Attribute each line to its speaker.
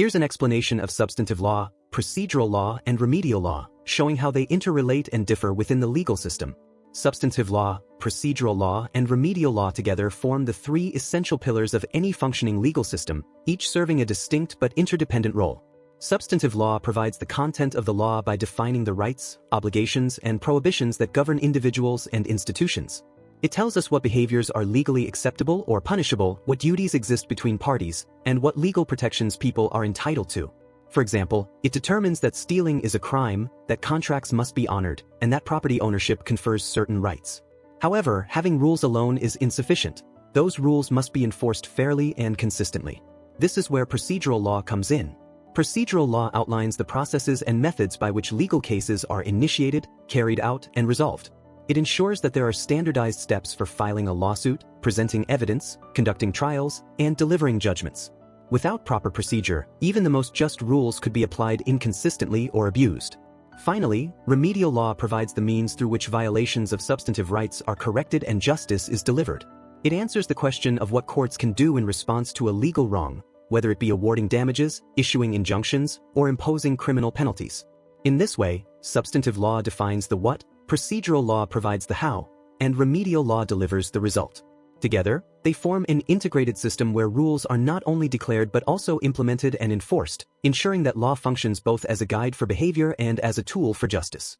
Speaker 1: Here's an explanation of substantive law, procedural law, and remedial law, showing how they interrelate and differ within the legal system. Substantive law, procedural law, and remedial law together form the three essential pillars of any functioning legal system, each serving a distinct but interdependent role. Substantive law provides the content of the law by defining the rights, obligations, and prohibitions that govern individuals and institutions. It tells us what behaviors are legally acceptable or punishable, what duties exist between parties, and what legal protections people are entitled to. For example, it determines that stealing is a crime, that contracts must be honored, and that property ownership confers certain rights. However, having rules alone is insufficient. Those rules must be enforced fairly and consistently. This is where procedural law comes in. Procedural law outlines the processes and methods by which legal cases are initiated, carried out, and resolved. It ensures that there are standardized steps for filing a lawsuit, presenting evidence, conducting trials, and delivering judgments. Without proper procedure, even the most just rules could be applied inconsistently or abused. Finally, remedial law provides the means through which violations of substantive rights are corrected and justice is delivered. It answers the question of what courts can do in response to a legal wrong, whether it be awarding damages, issuing injunctions, or imposing criminal penalties. In this way, substantive law defines the what, procedural law provides the how, and remedial law delivers the result. Together, they form an integrated system where rules are not only declared but also implemented and enforced, ensuring that law functions both as a guide for behavior and as a tool for justice.